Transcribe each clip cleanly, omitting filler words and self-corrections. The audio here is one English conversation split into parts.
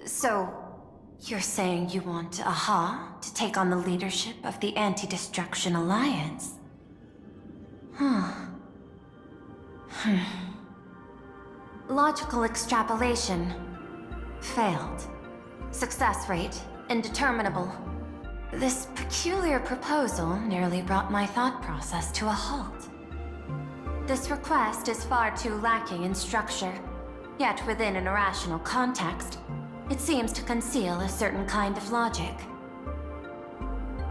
So, you're saying you want Aha to take on the leadership of the Anti-Destruction Alliance? Logical extrapolation. Failed. Success rate indeterminable. This peculiar proposal nearly brought my thought process to a halt. This request is far too lacking in structure, yet within an irrational context, it seems to conceal a certain kind of logic.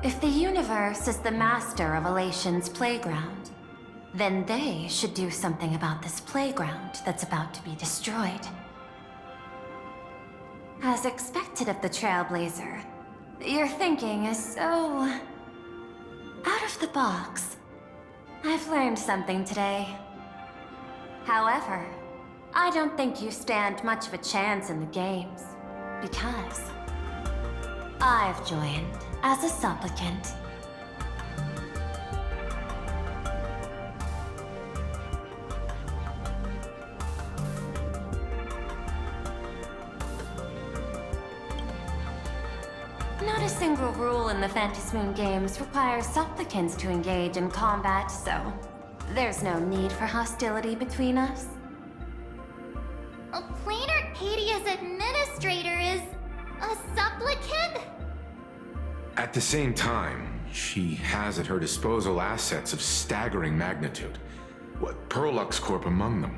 If the universe is the master of Elation's playground, then they should do something about this playground that's about to be destroyed. As expected of the Trailblazer, your thinking is so... out of the box. I've learned something today. However, I don't think you stand much of a chance in the games, because I've joined as a supplicant. Not a single rule in the Phantasmoon games requires supplicants to engage in combat, so there's no need for hostility between us. A Plain Arcadia's administrator is a supplicant? At the same time, she has at her disposal assets of staggering magnitude. What, Perlux Corp among them.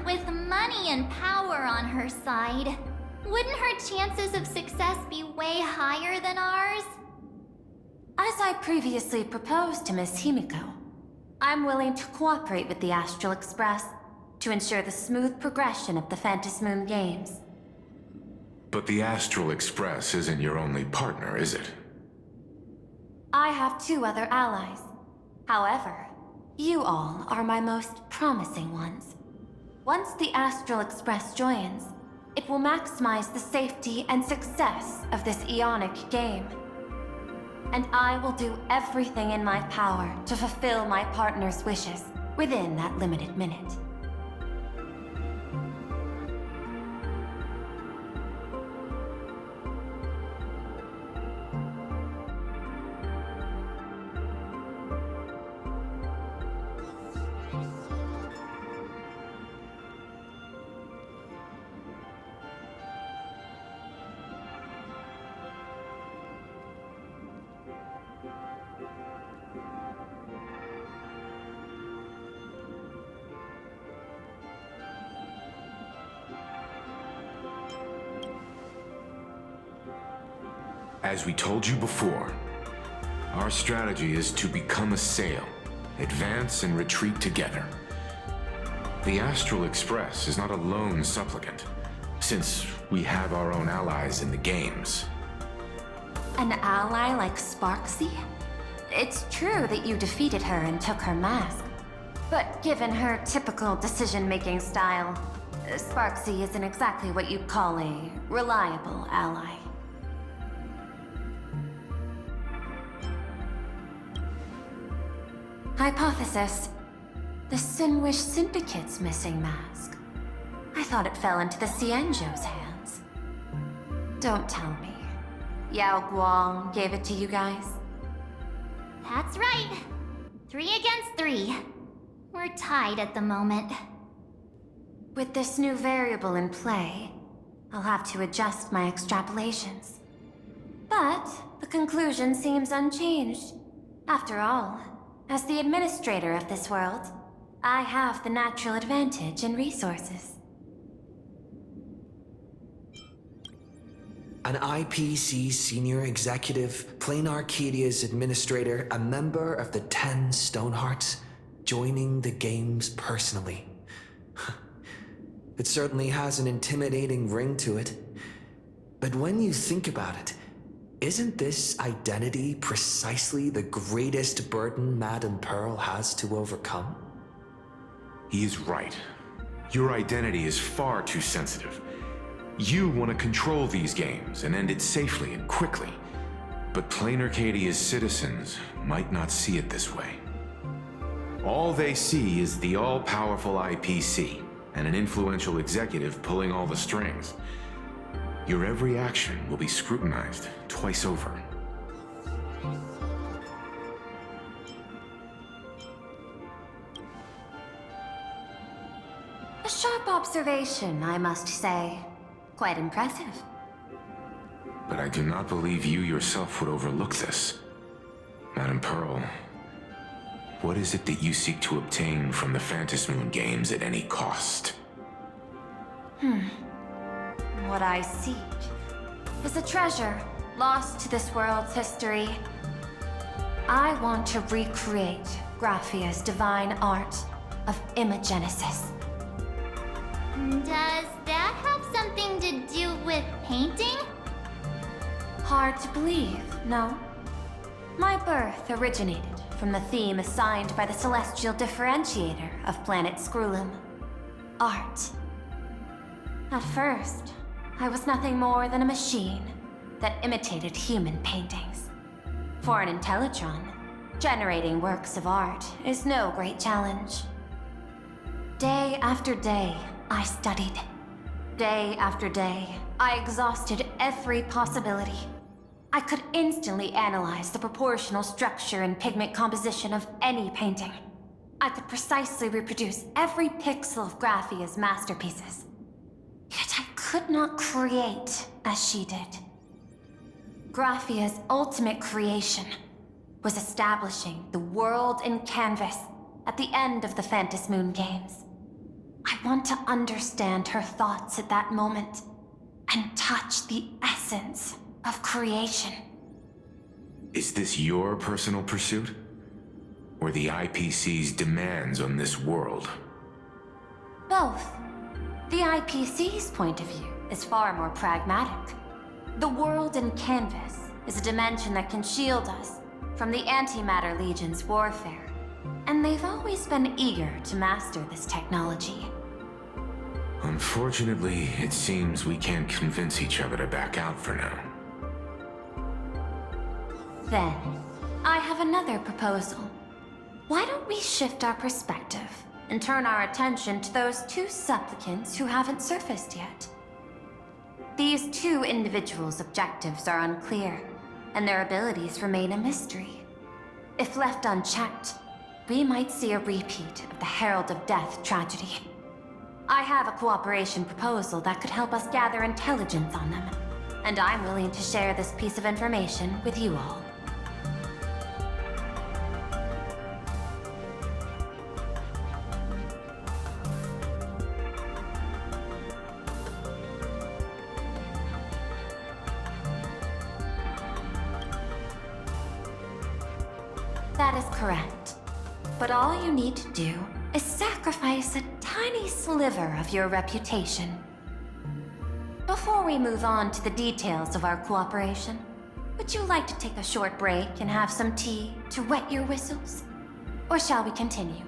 With money and power on her side, wouldn't her chances of success be way higher than ours? As I previously proposed to Miss Himiko, I'm willing to cooperate with the Astral Express to ensure the smooth progression of the Phantasmoon games. But the Astral Express isn't your only partner, is it? I have 2 other allies. However, you all are my most promising ones. Once the Astral Express joins, it will maximize the safety and success of this Ionic game. And I will do everything in my power to fulfill my partner's wishes within that limited minute. As we told you before, our strategy is to become a sail, advance and retreat together. The Astral Express is not a lone supplicant, since we have our own allies in the games. An ally like Sparksy? It's true that you defeated her and took her mask. But given her typical decision-making style, Sparksy isn't exactly what you'd call a reliable ally. Hypothesis. The Sinwish Syndicate's missing mask. I thought it fell into the Cienjo's hands. Don't tell me. Yao Guang gave it to you guys? That's right. 3 against 3. We're tied at the moment. With this new variable in play, I'll have to adjust my extrapolations. But the conclusion seems unchanged. After all, as the administrator of this world, I have the natural advantage in resources. An IPC senior executive, Plain Arcadia's administrator, a member of the 10 Stonehearts, joining the games personally. It certainly has an intimidating ring to it. But when you think about it, isn't this identity precisely the greatest burden Madame Pearl has to overcome? He is right. Your identity is far too sensitive. You want to control these games and end it safely and quickly. But Plain Arcadia's citizens might not see it this way. All they see is the all-powerful IPC, and an influential executive pulling all the strings. Your every action will be scrutinized twice over. A sharp observation, I must say. Quite impressive. But I do not believe you yourself would overlook this. Madam Pearl, what is it that you seek to obtain from the Phantasmoon Games at any cost? What I seek is a treasure lost to this world's history. I want to recreate Graphia's divine art of imagenesis. Does that have something to do with painting? Hard to believe, no? My birth originated from the theme assigned by the celestial differentiator of planet Scrulum: art. At first, I was nothing more than a machine that imitated human paintings. For an Intellitron, generating works of art is no great challenge. Day after day, I studied. Day after day, I exhausted every possibility. I could instantly analyze the proportional structure and pigment composition of any painting. I could precisely reproduce every pixel of Graphia's masterpieces. Yet I could not create as she did. Graphia's ultimate creation was establishing the world in canvas at the end of the Phantasmoon Games. I want to understand her thoughts at that moment and touch the essence of creation. Is this your personal pursuit? Or the IPC's demands on this world? Both. The IPC's point of view is far more pragmatic. The world in canvas is a dimension that can shield us from the Antimatter Legion's warfare, and they've always been eager to master this technology. Unfortunately, it seems we can't convince each other to back out for now. Then, I have another proposal. Why don't we shift our perspective and turn our attention to those two supplicants who haven't surfaced yet? These two individuals' objectives are unclear, and their abilities remain a mystery. If left unchecked, we might see a repeat of the Herald of Death tragedy. I have a cooperation proposal that could help us gather intelligence on them, and I'm willing to share this piece of information with you all. That is correct. But all you need to do is sacrifice a tiny sliver of your reputation. Before we move on to the details of our cooperation, would you like to take a short break and have some tea to wet your whistles? Or shall we continue?